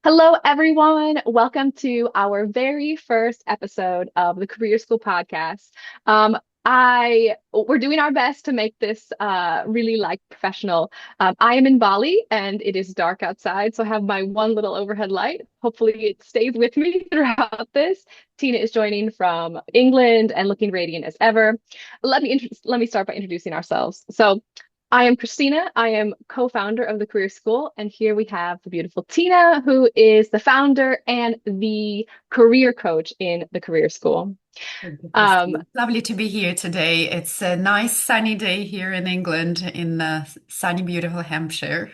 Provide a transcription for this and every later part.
Hello, everyone. Welcome to our very first episode of the Career School podcast. We're doing our best to make this really like professional. I am in Bali and it is dark outside, so I have my one little overhead light. Hopefully, it stays with me throughout this. Tina is joining from England and looking radiant as ever. Let me start by introducing ourselves. I am Christina. I am co-founder of the Career School, and here we have the beautiful Tina, who is the founder and the career coach in the Career School. Thank you, Um, Christine. Lovely to be here today. It's a nice sunny day here in England, in sunny, beautiful Hampshire.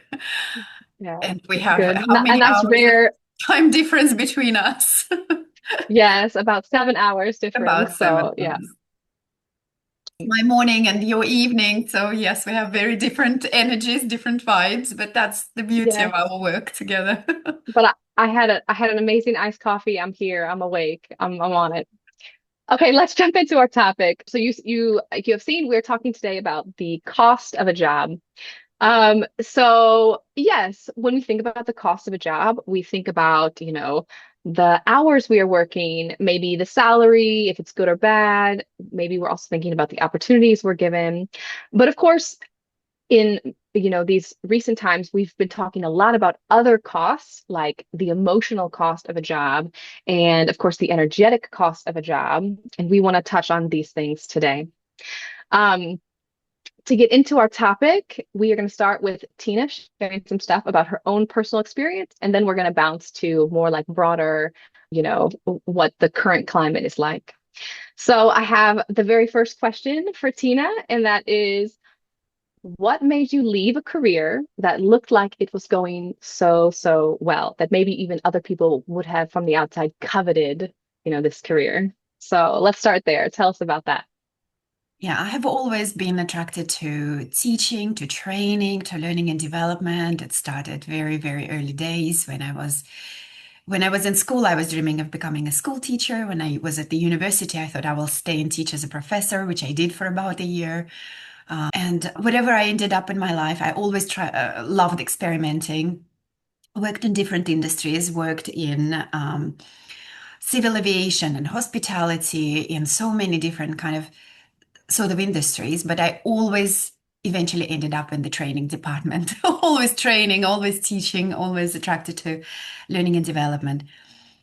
yeah, And we it's have good. how And many that's hours of rare. time difference between us? Yes, about 7 hours About difference. seven So yeah, hours. My morning and your evening. So yes, we have very different energies, different vibes, but that's the beauty yeah. of our work together. But I had an amazing iced coffee. I'm here. I'm awake. I'm on it. Okay, let's jump into our topic. So you have seen we're talking today about the cost of a job. So yes, when we think about the cost of a job, we think about, the hours we are working, maybe the salary, if it's good or bad. Maybe we're also thinking about the opportunities we're given. But of course, in, these recent times, we've been talking a lot about other costs, like the emotional cost of a job, and of course, the energetic cost of a job. And we want to touch on these things today. Um, to get into our topic, we are going to start with Tina sharing some stuff about her own personal experience, and then we're going to bounce to more like broader, what the current climate is like. So I have the very first question for Tina, and that is, what made you leave a career that looked like it was going so, so well, that maybe even other people would have from the outside coveted, this career? So let's start there. Tell us about that. Yeah, I have always been attracted to teaching, to training, to learning and development. It started very, very early days when I was in school. I was dreaming of becoming a school teacher. When I was at the university, I thought I will stay and teach as a professor, which I did for about a year. And whatever I ended up in my life, I always loved experimenting. Worked in different industries, worked in civil aviation and hospitality, in so many different kind of sort of industries, but I always eventually ended up in the training department. Always training, always teaching, always attracted to learning and development.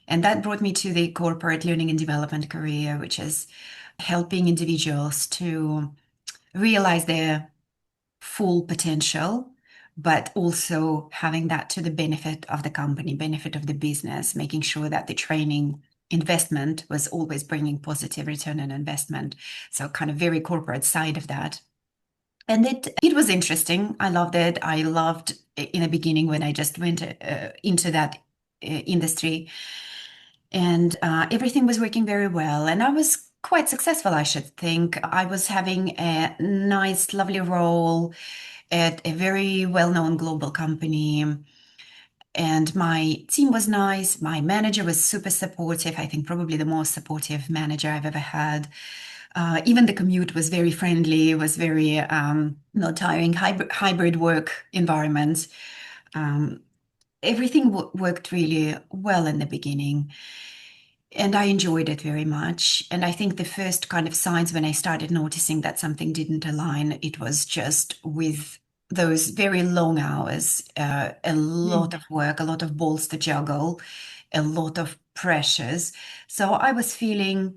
And that brought me to the corporate learning and development career, which is helping individuals to realize their full potential, but also having that to the benefit of the company, benefit of the business, making sure that the training investment was always bringing positive return on investment. So kind of very corporate side of that. And it was interesting. I loved it. I loved in the beginning when I just went into that industry, and everything was working very well. And I was quite successful, I should think. I was having a nice, lovely role at a very well-known global company. And my team was nice. My manager was super supportive. I think probably the most supportive manager I've ever had. Even the commute was very friendly, was very not tiring, hybrid work environment. Um, Everything worked really well in the beginning. And I enjoyed it very much. And I think the first kind of signs when I started noticing that something didn't align, it was just with those very long hours, a lot Mm. of work, a lot of balls to juggle, a lot of pressures. So I was feeling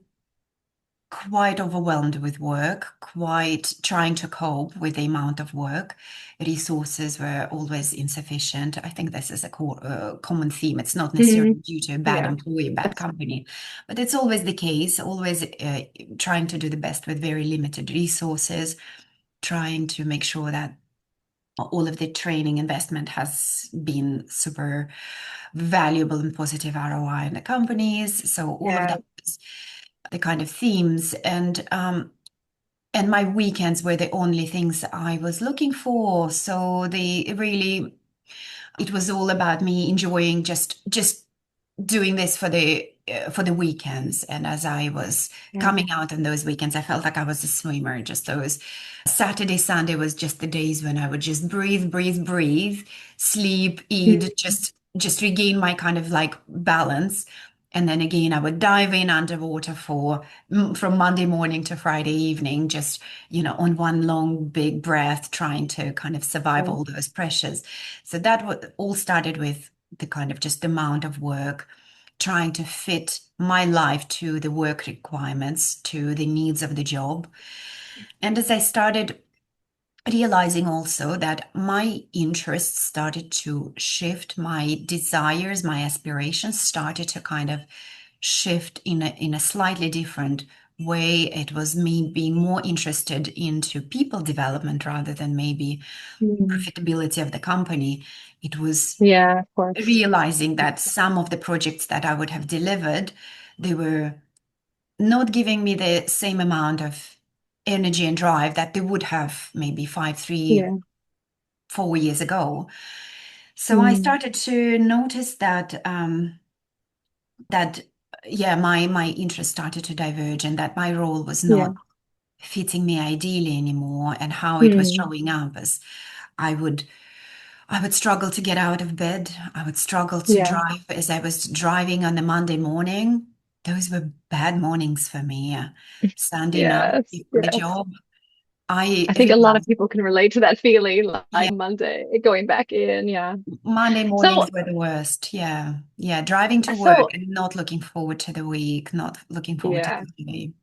quite overwhelmed with work, quite trying to cope with the amount of work. Resources were always insufficient. I think this is a common theme. It's not necessarily Mhm. due to a bad Yeah. employee, bad company, but it's always the case, always trying to do the best with very limited resources, trying to make sure that all of the training investment has been super valuable and positive ROI in the companies. So all of Yeah. that is the kind of themes. And my weekends were the only things I was looking for. So they really, it was all about me enjoying just doing this for the weekends. And as I was Yeah. coming out on those weekends, I felt like I was a swimmer. Just those Saturday, Sunday was just the days when I would just breathe, breathe, breathe, sleep, eat, Mhm. just just regain my kind of like balance. And then again, I would dive in underwater for from Monday morning to Friday evening, just, on one long big breath, trying to kind of survive Yeah. all those pressures. So that all started with the kind of just amount of work, trying to fit my life to the work requirements, to the needs of the job. And as I started realizing also that my interests started to shift, my desires, my aspirations started to kind of shift in a slightly different way. It was me being more interested into people development rather than maybe Mm. profitability of the company. It was Yeah, of course. realizing that some of the projects that I would have delivered, they were not giving me the same amount of energy and drive that they would have maybe 5, 3, Yeah. 4 years ago. So I Mm. started to notice that yeah, my interest started to diverge, and that my role was Yeah. not fitting me ideally anymore, and how it was Mm. showing up as I would I would struggle to get out of bed. I would struggle to Yeah. drive. As I was driving on a Monday morning, those were bad mornings for me. Standing up Yes. for the Yes. job, I I think a lot of realized, people can relate to that feeling, yeah, like Monday going back in. Yeah. Monday So, mornings were the worst. Yeah. Yeah. Driving to work so and not looking forward to the week, not looking forward to yeah. the day.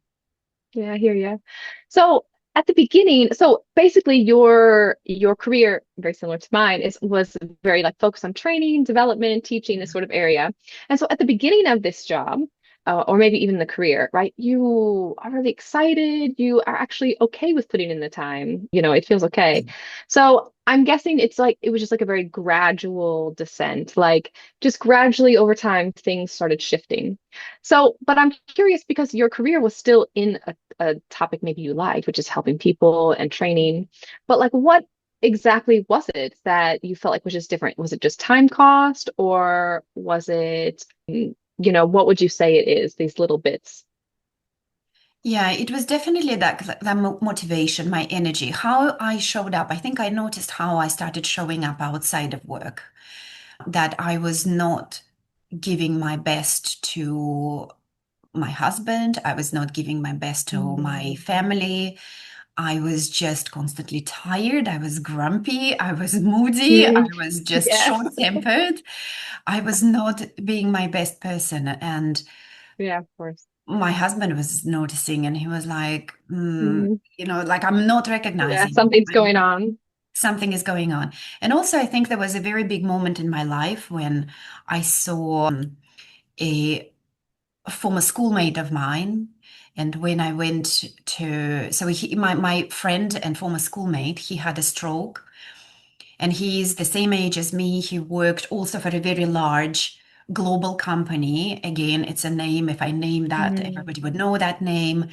Yeah, I hear you. So at the beginning, so basically your career, very similar to mine, is was very like focused on training, development, teaching, this sort of area. And so at the beginning of this job, or maybe even the career, right? You are really excited. You are actually okay with putting in the time. It feels okay. So I'm guessing it's like it was just like a very gradual descent, like just gradually over time, things started shifting. So, but I'm curious because your career was still in a topic maybe you liked, which is helping people and training. But like, what exactly was it that you felt like was just different? Was it just time cost, or was it, what would you say it is, these little bits? Yeah, it was definitely that motivation, my energy, how I showed up. I think I noticed how I started showing up outside of work, that I was not giving my best to my husband. I was not giving my best to my Mm. family. I was just constantly tired. I was grumpy. I was moody. I Mm. was just Yes. short-tempered. I was not being my best person. And Yeah, of course. my husband was noticing, and he was like, Mm. like, I'm not Yeah, recognizing you. something's going on. Something is going on. And also, I think there was a very big moment in my life when I saw a former schoolmate of mine. And when I went so my friend and former schoolmate, he had a stroke, and he's the same age as me. He worked also for a very large global company. Again, it's a name. If I name that, Mm. everybody would know that name.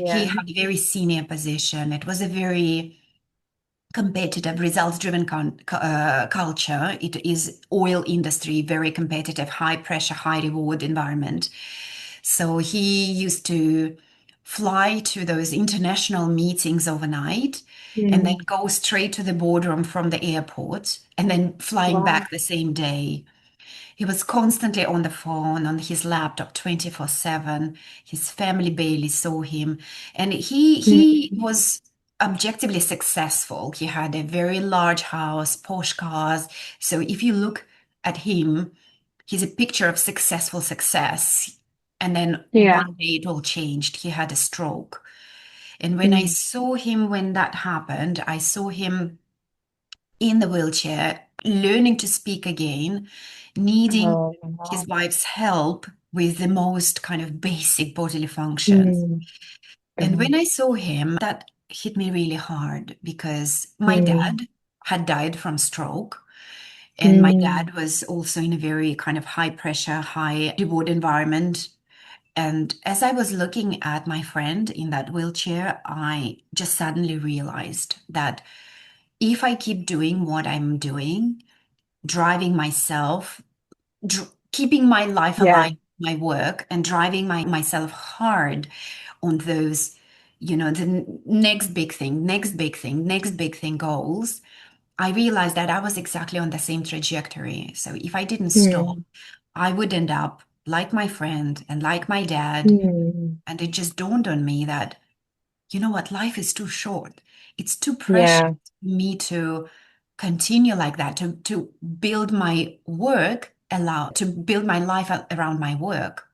He Yeah. had a very senior position. It was a very competitive, results-driven culture. It is oil industry, very competitive, high pressure, high reward environment. So he used to fly to those international meetings overnight and then Mm. go straight to the boardroom from the airport and then flying Wow. back the same day. He was constantly on the phone, on his laptop 24/7. His family barely saw him. And he Mm. was objectively successful. He had a very large house, posh cars. So if you look at him, he's a picture of successful success. And then Yeah. one day it all changed. He had a stroke. And when I Mm. saw him when that happened, I saw him in the wheelchair, learning to speak again, needing Oh, his wow. wife's help with the most kind of basic bodily functions. Mm. And Mm. when I saw him, that hit me really hard because my Mm. dad had died from stroke. And my Mm. dad was also in a very kind of high pressure, high reward environment. And as I was looking at my friend in that wheelchair, I just suddenly realized that if I keep doing what I'm doing, driving myself, keeping my life Yeah. alive, my work, and driving myself hard on those, the next big thing, next big thing, next big thing goals, I realized that I was exactly on the same trajectory. So if I didn't stop, Mm. I would end up like my friend and like my dad. Mm. And it just dawned on me that, you know what, life is too short. It's too precious Yeah. for me to continue like that, to build my work, to build my life around my work.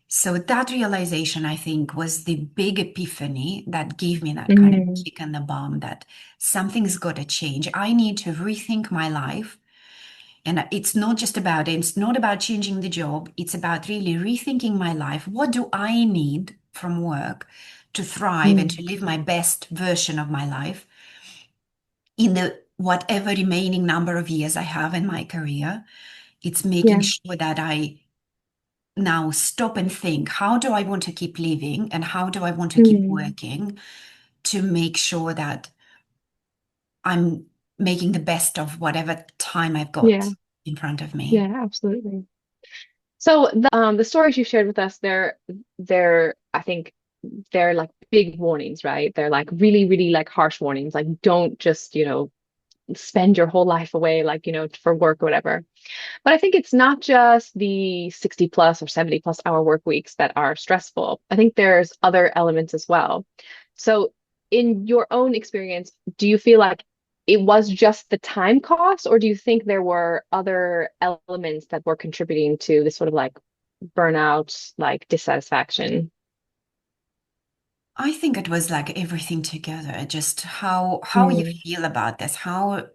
So that realization, I think, was the big epiphany that gave me that kind of Mm. kick in the bum that something's got to change. I need to rethink my life. And it's not about changing the job. It's about really rethinking my life. What do I need from work to thrive and Mm. to live my best version of my life in the whatever remaining number of years I have in my career? It's making Yeah. sure that I now stop and think, how do I want to keep living and how do I want to keep Mm. working to make sure that I'm making the best of whatever time I've got Yeah. in front of me. Yeah, absolutely. So the stories you shared with us, they're I think they're like big warnings, right? They're like really, really like harsh warnings. Like don't just, spend your whole life away, like, for work or whatever. But I think it's not just the 60 plus or 70 plus hour work weeks that are stressful. I think there's other elements as well. So, in your own experience, do you feel like it was just the time cost, or do you think there were other elements that were contributing to this sort of like burnout, like dissatisfaction? I think it was like everything together, just how you Mm. feel about this, how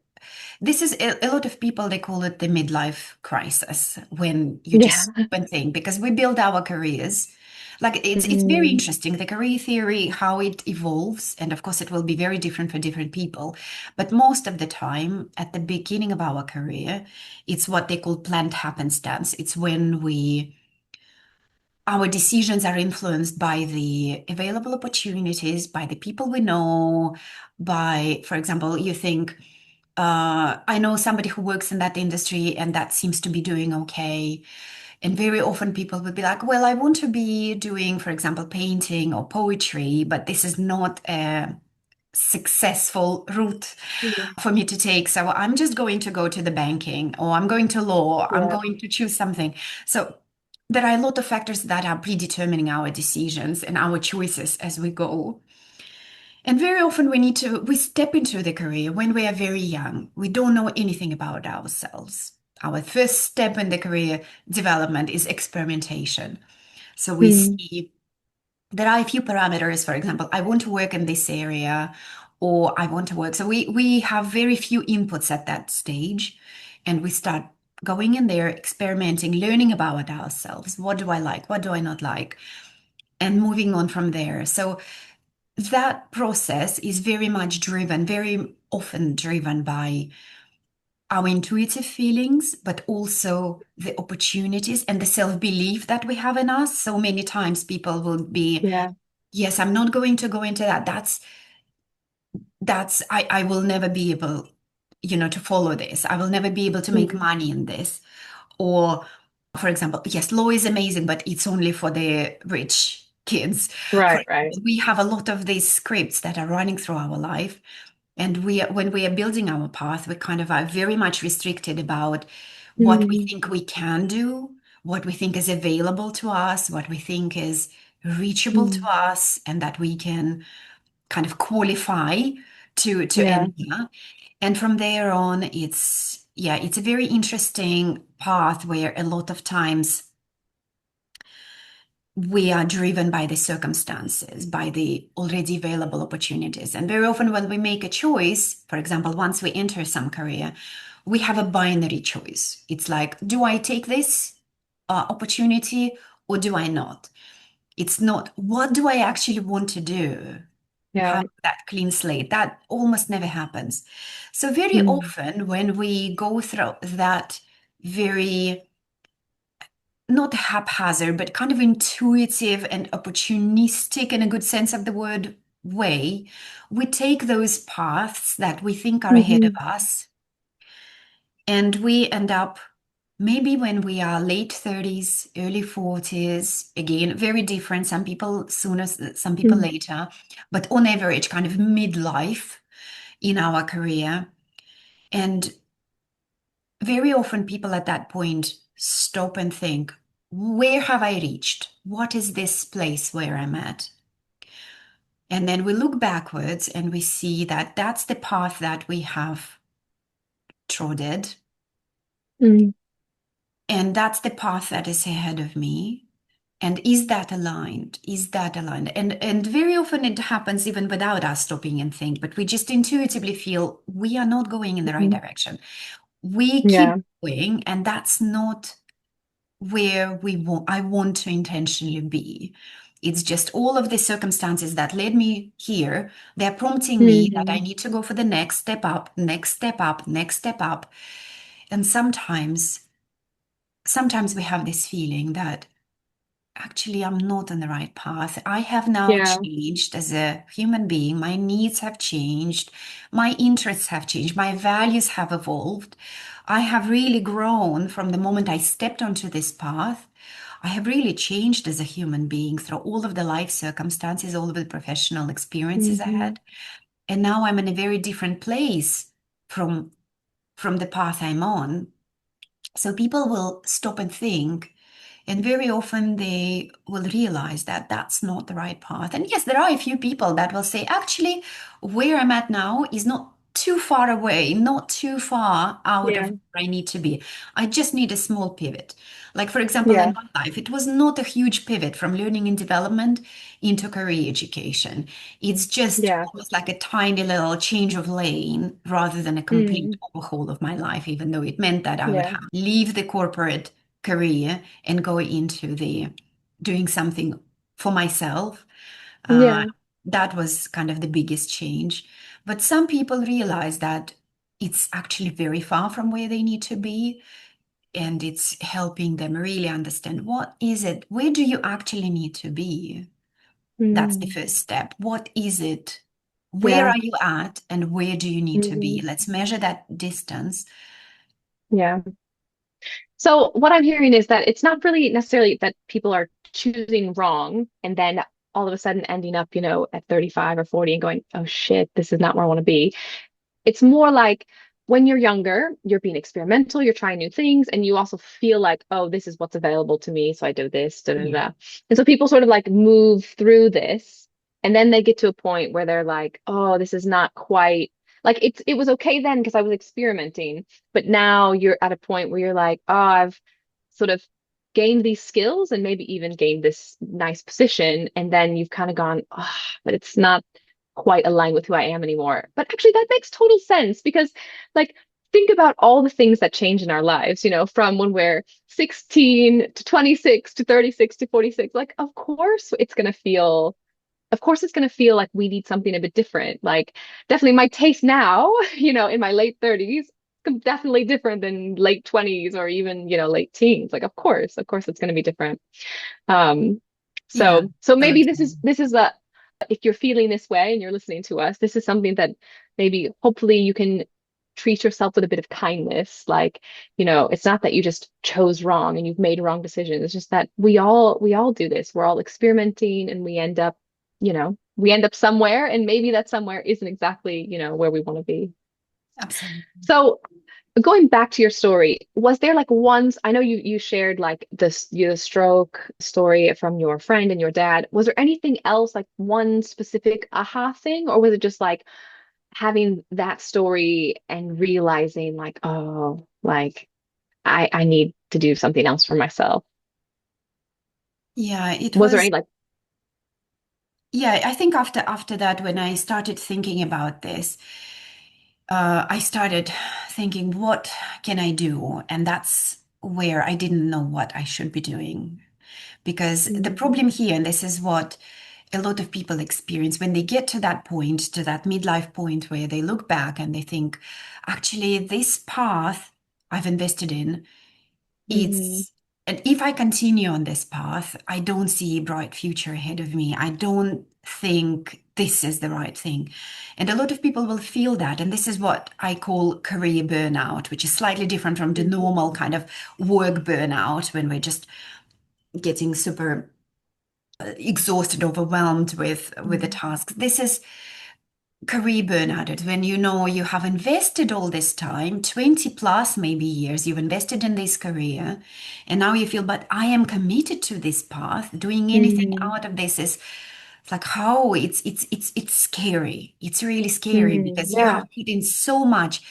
this is a lot of people they call it the midlife crisis when you just Yeah. stop and think because we build our careers. Like it's very Mm. interesting, the career theory, how it evolves, and of course it will be very different for different people. But most of the time, at the beginning of our career, it's what they call planned happenstance. It's when we our decisions are influenced by the available opportunities, by the people we know, by, for example, you think, I know somebody who works in that industry and that seems to be doing okay. And very often people would be like, well, I want to be doing, for example, painting or poetry, but this is not a successful route Yeah. for me to take. So I'm just going to go to the banking or I'm going to law, I'm Yeah. going to choose something. So there are a lot of factors that are predetermining our decisions and our choices as we go. And very often we step into the career when we are very young. We don't know anything about ourselves. Our first step in the career development is experimentation. So we Mm. see there are a few parameters. For example, I want to work in this area or I want to work. So we have very few inputs at that stage and we start going in there, experimenting, learning about ourselves. What do I like? What do I not like? And moving on from there. So that process is very much driven, very often driven by our intuitive feelings, but also the opportunities and the self-belief that we have in us. So many times people will be, Yeah. yes, I'm not going to go into that. I will never be able, to follow this. I will never be able to make Mm. money in this. Or, for example, yes, law is amazing, but it's only for the rich kids. For Right, right. example, we have a lot of these scripts that are running through our life. And when we are building our path, we kind of are very much restricted about what we Mm. think we can do, what we think is available to us, what we think is reachable to Mm. us, and that we can kind of qualify to Yeah. enter. And from there on, it's a very interesting path where a lot of times we are driven by the circumstances, by the already available opportunities. And very often, when we make a choice, for example, once we enter some career, we have a binary choice. It's like, do I take this opportunity or do I not? It's not, what do I actually want to do? Yeah. Have that clean slate. That almost never happens. So, very Mm. often, when we go through that very not haphazard, but kind of intuitive and opportunistic in a good sense of the word way, we take those paths that we think are ahead of Hmm. us and we end up maybe when we are late 30s, early 40s, again, very different. Some people sooner, some people Mm. later, but on average, kind of midlife in our career. And very often people at that point stop and think, where have I reached? What is this place where I'm at? And then we look backwards and we see that that's the path that we have trodden. Mm, And that's the path that is ahead of me. And is that aligned? Is that aligned? And very often it happens even without us stopping and think, but we just intuitively feel we are not going in the right mhm. direction. We keep Yeah. going, and that's not where I want to intentionally be. It's just all of the circumstances that led me here. They're prompting me that I Hmm. need to go for the next step up, next step up, next step up. And sometimes we have this feeling that actually I'm not on the right path. I have now Yeah. changed as a human being. My needs have changed. My interests have changed. My values have evolved. I have really grown from the moment I stepped onto this path. I have really changed as a human being through all of the life circumstances, all of the professional experiences I Hmm. had. And now I'm in a very different place from the path I'm on. So people will stop and think, and very often they will realize that that's not the right path. And yes, there are a few people that will say, actually, where I'm at now is not too far away, not too far out of Yeah. where I need to be. I just need a small pivot. Like, for example, in Yeah. my life, it was not a huge pivot from learning and development into career education. It's just Yeah. almost like a tiny little change of lane rather than a complete Mm. overhaul of my life, even though it meant that I would Yeah. have to leave the corporate career and go into the doing something for myself. Uh, Yeah. that was kind of the biggest change. But some people realize that it's actually very far from where they need to be. And it's helping them really understand what is it? Where do you actually need to be? That's the Mm. first step. What is it? Where Yeah. are you at and where do you need to be? Hmm. Let's measure that distance. Yeah. So what I'm hearing is that it's not really necessarily that people are choosing wrong and then all of a sudden ending up, at 35 or 40 and going, oh shit, this is not where I want to be. It's more like when you're younger, you're being experimental, you're trying new things, and you also feel like, oh, this is what's available to me. So I do this, da, da, da. Yeah. Da. And so people sort of like move through this, and then they get to a point where they're like, oh, this is not quite like it was okay then because I was experimenting, but now you're at a point where you're like, oh, I've sort of gained these skills and maybe even gained this nice position, and then you've kind of gone, oh, but it's not quite aligned with who I am anymore. But actually, that makes total sense because, like, think about all the things that change in our lives, from when we're 16 to 26 to 36 to 46. Like, of course, it's going to feel like we need something a bit different. Like, definitely my taste now, in my late 30s, definitely different than late 20s or even, late teens. Like, of course, it's going to be different. Um, Yeah. so So maybe this true. is a if you're feeling this way and you're listening to us, this is something that maybe hopefully you can treat yourself with a bit of kindness. Like, it's not that you just chose wrong and you've made wrong decisions. It's just that we all do this. We're all experimenting and we end up somewhere and maybe that somewhere isn't exactly, where we want to be. Absolutely. So going back to your story, was there like once I know you shared like this your stroke story from your friend and your dad. Was there anything else like one specific aha thing, or was it just like having that story and realizing like, oh, like I need to do something else for myself? Yeah, it Was there was. any like, Yeah, I think after that, when I started thinking about this, I started thinking, what can I do? And that's where I didn't know what I should be doing. Because the mm, problem here, and this is what a lot of people experience when they get to that point, to that midlife point where they look back and they think, actually, this path I've invested in, mhm, it's and if I continue on this path, I don't see a bright future ahead of me. I don't think this is the right thing. And a lot of people will feel that. And this is what I call career burnout, which is slightly different from the mhm, normal kind of work burnout when we're just getting super exhausted, overwhelmed with the mhm, tasks. This is career burnout is when you know you have invested all this time, 20 plus maybe years, you've invested in this career, and now you feel, but I am committed to this path. Doing anything Mm, out of this is it's like how it's scary. It's really scary because you yeah, have put in so much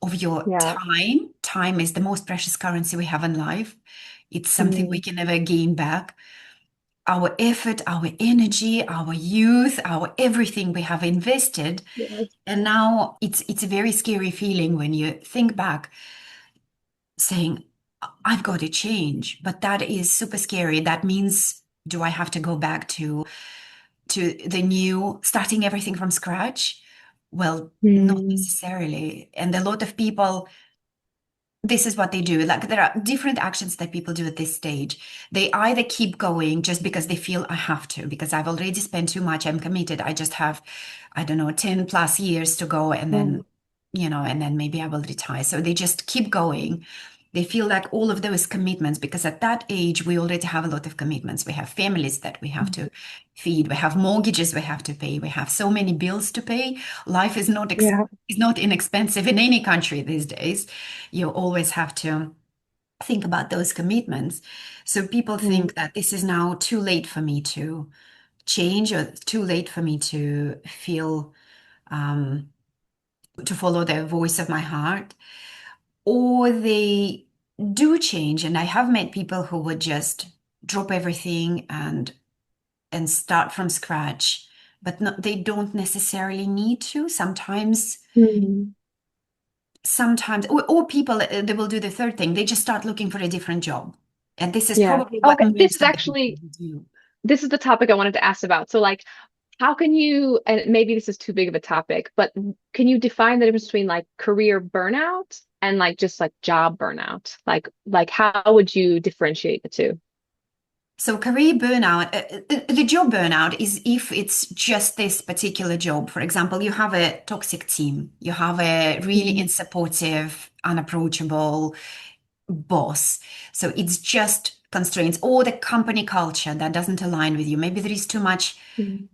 of your yeah. time. Time is the most precious currency we have in life. It's something we Mm, can never gain back. Our effort, our energy, our youth, our everything we have invested, yes. and now it's a very scary feeling when you think back, saying, I've got to change. But that is super scary. That means, do I have to go back to the new, starting everything from scratch? Well, not Mm, necessarily. And a lot of people, this is what they do. Like there are different actions that people do at this stage. They either keep going just because they feel I have to, because I've already spent too much, I'm committed. I just have, I don't know, 10 plus years to go and mm, then, and then maybe I will retire. So they just keep going. They feel like all of those commitments, because at that age, we already have a lot of commitments. We have families that we have mm, to feed. We have mortgages we have to pay. We have so many bills to pay. Life yeah. is not inexpensive in any country these days. You always have to think about those commitments. So people Mm, think that this is now too late for me to change, or too late for me to feel, um, to follow the voice of my heart, or they do change. And I have met people who would just drop everything and start from scratch, but they don't necessarily need to. mm, Sometimes, or people, they will do the third thing. They just start looking for a different job. And this is yeah. probably what Okay, this most is of the people actually do. this is the topic I wanted to ask about. So like how can you, and maybe this is too big of a topic, but can you define the difference between like career burnout and like just like job burnout? Like how would you differentiate the two? So career burnout, the job burnout is if it's just this particular job. For example, you have a toxic team, you have a really Mm, insupportive, unapproachable boss. So it's just constraints, or the company culture that doesn't align with you. Maybe there is too much mm,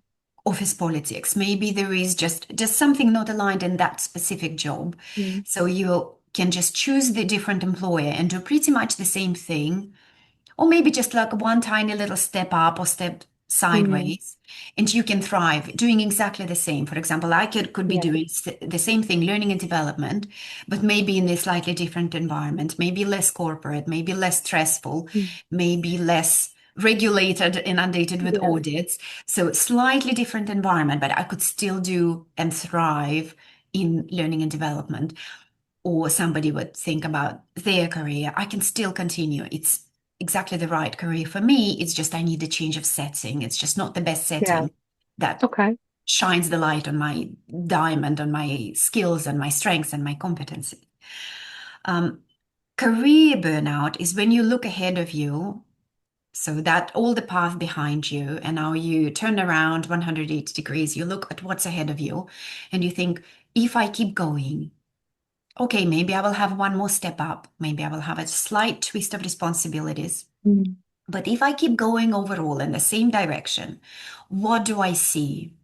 office politics. Maybe there is just something not aligned in that specific job. mm, So you can just choose the different employer and do pretty much the same thing, or maybe just like one tiny little step up or step mm, sideways, and you can thrive doing exactly the same. For example, I could be yeah. doing the same thing, learning and development, but maybe in a slightly different environment, maybe less corporate, maybe less stressful, Mm, maybe less regulated, inundated with yeah. audits. So slightly different environment, but I could still do and thrive in learning and development. Or somebody would think about their career, I can still continue. It's exactly the right career for me. It's just I need a change of setting. It's just not the best Yeah. setting that Okay. shines the light on my diamond, on my skills and my strengths and my competency. Um, Career burnout is when you look ahead of you, so that all the path behind you, and now you turn around 180 degrees, you look at what's ahead of you, and you think, if I keep going, okay, maybe I will have one more step up. Maybe I will have a slight twist of responsibilities. Mm, But if I keep going overall in the same direction, what do I see?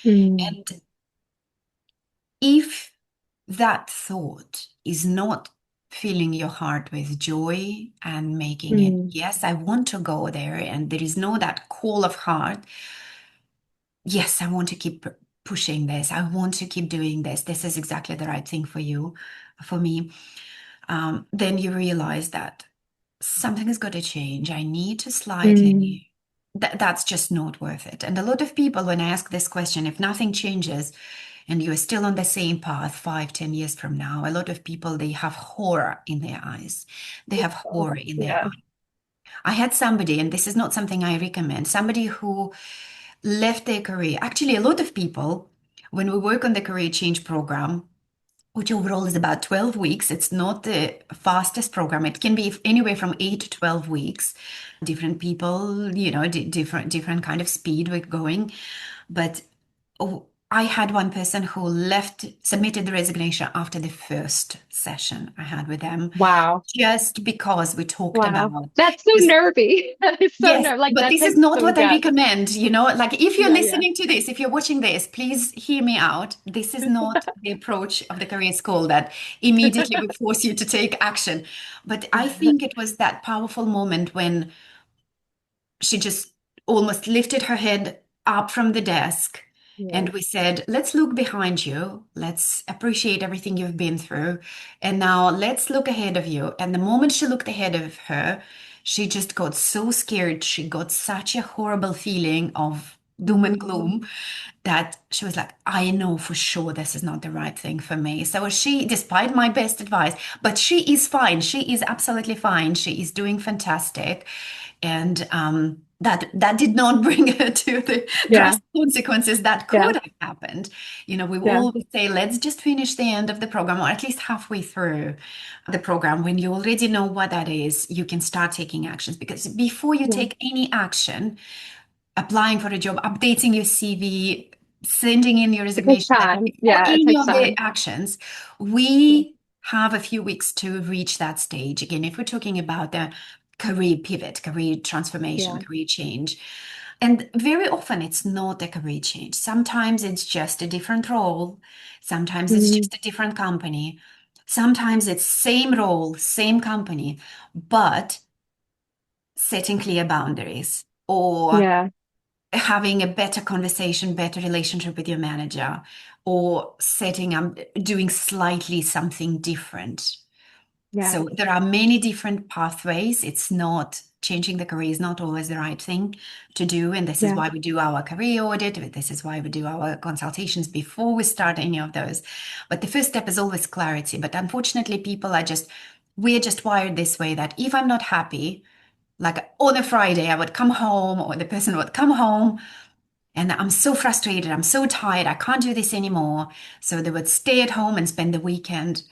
mm, And if that thought is not filling your heart with joy and making it, mm, yes, I want to go there, and there is no that call of heart, yes, I want to keep pushing this. I want to keep doing this. This is exactly the right thing for you, for me. Then you realize that something has got to change. I need to mm, slightly, that's just not worth it. And a lot of people, when I ask this question, if nothing changes and you're still on the same path 5, 10 years from now, a lot of people, they have horror in their eyes. They have oh, horror in their yeah. eyes. I had somebody, and this is not something I recommend, somebody who left their career. Actually, a lot of people, when we work on the career change program, which overall is about 12 weeks. It's not the fastest program. It can be anywhere from 8 to 12 weeks. Different people, different kind of speed we're going. But oh, I had one person who submitted the resignation after the first session I had with them, Wow. just because we talked Wow. about That's so this. nervy. That is so Yes, nerve. Like but that this is takes not some what I guts. recommend. Like if you're Yeah, yeah. listening to this, if you're watching this, please hear me out. This is not the approach of the career school that immediately will force you to take action. But I think it was that powerful moment when she just almost lifted her head up from the desk. And Yeah. we said, let's look behind you. Let's appreciate everything you've been through. And now let's look ahead of you. And the moment she looked ahead of her, she just got so scared. She got such a horrible feeling of doom and Mm, gloom that she was like, I know for sure this is not the right thing for me. So she, despite my best advice, but she is fine. She is absolutely fine. She is doing fantastic. And that did not bring her to the yeah. drastic consequences that Yeah. could have happened. We Yeah. always say, let's just finish the end of the program, or at least halfway through the program. When you already know what that is, you can start taking actions. Because before you Yeah. take any action, applying for a job, updating your CV, sending in your It takes resignation letter, time. before Yeah, it any takes of the time. actions, Yeah. we have a few weeks to reach that stage. Again, if we're talking about the career pivot, career transformation, Yeah. career change. And very often it's not a career change. Sometimes it's just a different role. Sometimes it's Mm, just a different company. Sometimes it's same role, same company, but setting clear boundaries or yeah. having a better conversation, better relationship with your manager, or setting up, doing slightly something different. Yeah. So there are many different pathways. It's not changing the career is not always the right thing to do. And this is Yeah. why we do our career audit. This is why we do our consultations before we start any of those. But the first step is always clarity. But unfortunately, we're just wired this way that if I'm not happy, like on a Friday, I would come home or the person would come home and I'm so frustrated. I'm so tired. I can't do this anymore. So they would stay at home and spend the weekend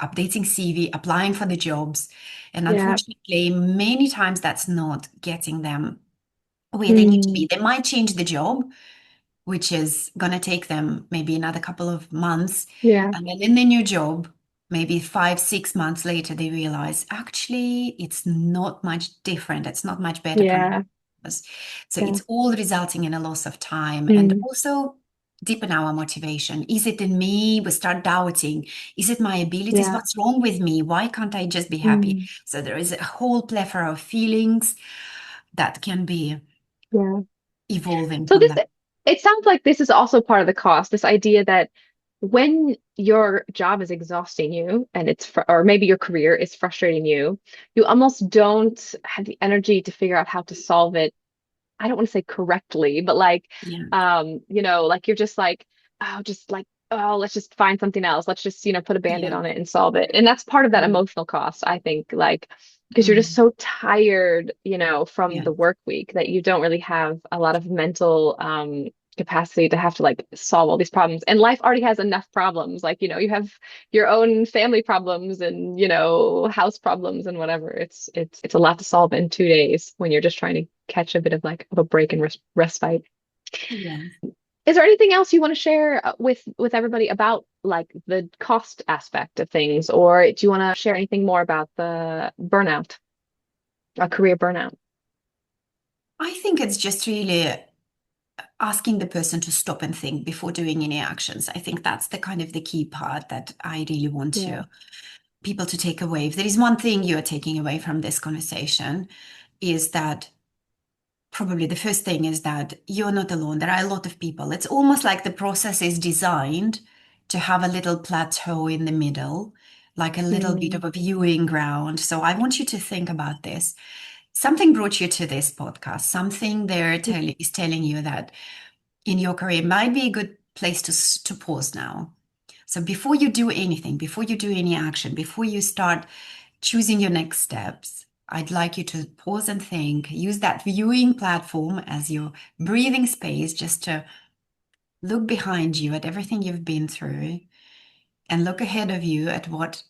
updating CV, applying for the jobs. And Yeah. unfortunately, many times that's not getting them where they need to Mm, be. They might change the job, which is going to take them maybe another couple of months. yeah. And then in their new job, maybe 5, 6 months later, they realize actually it's not much different. It's not much better from Yeah. us. So Yeah. it's all resulting in a loss of time and Mm, also deepen our motivation. Is it in me? We start doubting. Is it my abilities? yeah. What's wrong with me? Why can't I just be happy? Mm, So there is a whole plethora of feelings that can be yeah. evolving So from this, that. it sounds like this is also part of the cost, this idea that when your job is exhausting you and or maybe your career is frustrating you, you almost don't have the energy to figure out how to solve it. I don't want to say correctly, but like, Yeah. like you're just like, oh, just like, oh, let's just find something else. Let's just, put a band-aid Yeah. on it and solve it. And that's part of that Mm, emotional cost, I think, like, because you're just mm, so tired, from yeah. the work week that you don't really have a lot of mental, capacity to have to like solve all these problems. And life already has enough problems. Like, you have your own family problems and, house problems and whatever. It's a lot to solve in 2 days when you're just trying to catch a bit of like of a break and respite. Yeah. Is there anything else you want to share with everybody about like the cost aspect of things, or do you want to share anything more about the burnout, a career burnout? I think it's just really asking the person to stop and think before doing any actions. I think that's the kind of the key part that I really want Yeah. to people to take away. If there is one thing you are taking away from this conversation, is that probably the first thing is that you're not alone. There are a lot of people. It's almost like the process is designed to have a little plateau in the middle, like a little bit Mm, of a viewing ground. So I want you to think about this. Something brought you to this podcast. Something is telling you that in your career might be a good place to pause now. So before you do anything, before you do any action, before you start choosing your next steps, I'd like you to pause and think. Use that viewing platform as your breathing space just to look behind you at everything you've been through and look ahead of you at what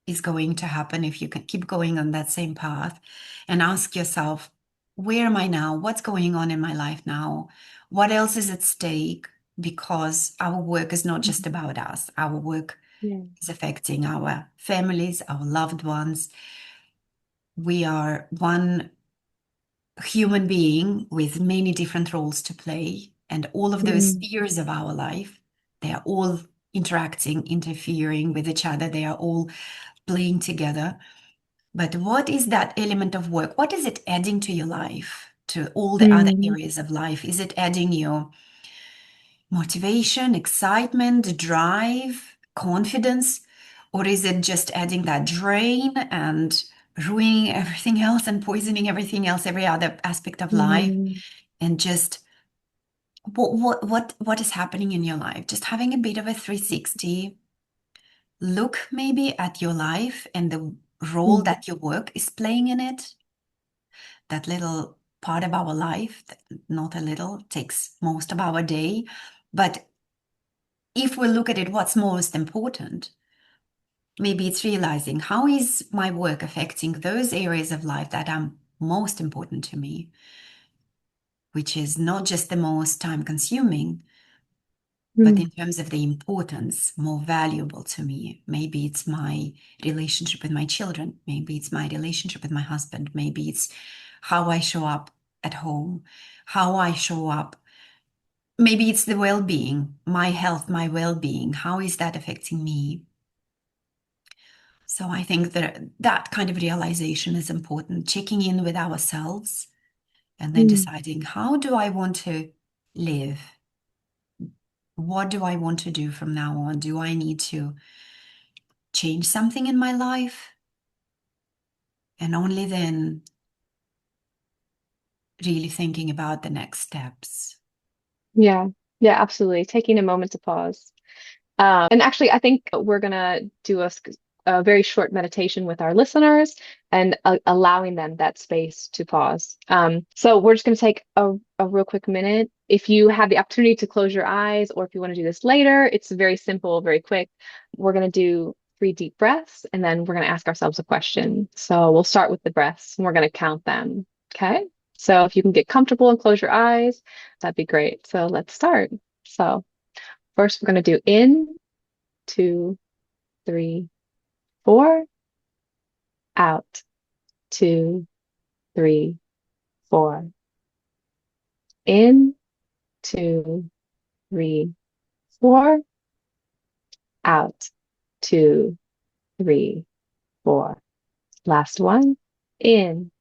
is going to happen if you can keep going on that same path and ask yourself, where am I now? What's going on in my life now? What else is at stake? because our work is not just Mhm. about us. Our work Yeah. is affecting our families, our loved ones. We are one human being with many different roles to play, and all of those Mm. spheres of our life, they are all interacting, interfering with each other. They are all playing together. But what is that element of work? What is it adding to your life, to all the other Mm. areas of life? Is it adding you motivation, excitement, drive, confidence? Or is it just adding that drain and ruining everything else and poisoning everything else, every other aspect of life? Mm. And just what is happening in your life? Just having a bit of a 360 look maybe at your life and the role Mm. that your work is playing in it. That little part of our life, not a little, takes most of our day. But if we look at it, what's most important? Maybe it's realizing how is my work affecting those areas of life that are most important to me, which is not just the most time consuming, but Mm. in terms of the importance, more valuable to me. Maybe it's my relationship with my children. Maybe it's my relationship with my husband. Maybe it's how I show up at home, how I show up. Maybe it's the well being, my health, my well being. How is that affecting me? So I think that that kind of realization is important, checking in with ourselves and then Mm. deciding how do I want to live? What do I want to do from now on? Do I need to change something in my life? And only then really thinking about the next steps. Yeah. Yeah, absolutely. Taking a moment to pause. And actually, I think we're gonna do a very short meditation with our listeners and allowing them that space to pause. So we're just gonna take a real quick minute. If you have the opportunity to close your eyes, or if you want to do this later, it's very simple, very quick. We're gonna do 3 deep breaths, and then we're gonna ask ourselves a question. So we'll start with the breaths, and we're gonna count them. Okay? So if you can get comfortable and close your eyes, that'd be great. So let's start. So first, we're gonna do in, 2, 3, 4, out, 2, 3, 4, in, 2, 3, 4, out, 2, 3, 4. Last one. In,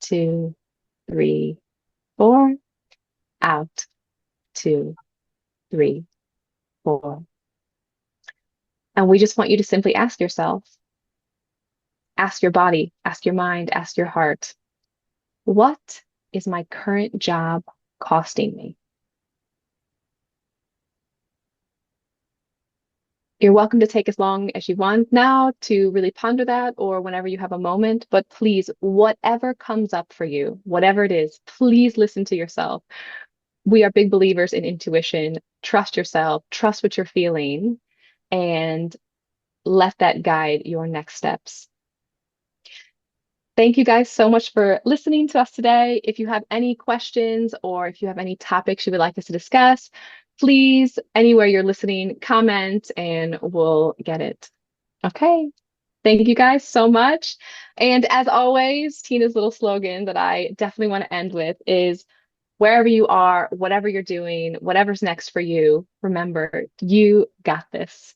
2, 3, 4, out, 2, 3, 4. And we just want you to simply ask yourself, ask your body, ask your mind, ask your heart, what is my current job costing me? You're welcome to take as long as you want now to really ponder that or whenever you have a moment. But please, whatever comes up for you, whatever it is, please listen to yourself. We are big believers in intuition. Trust yourself, trust what you're feeling, and let that guide your next steps. Thank you guys so much for listening to us today. If you have any questions or if you have any topics you would like us to discuss, please, anywhere you're listening, comment and we'll get it. Okay. Thank you guys so much. And as always, Tina's little slogan that I definitely want to end with is wherever you are, whatever you're doing, whatever's next for you, remember, you got this.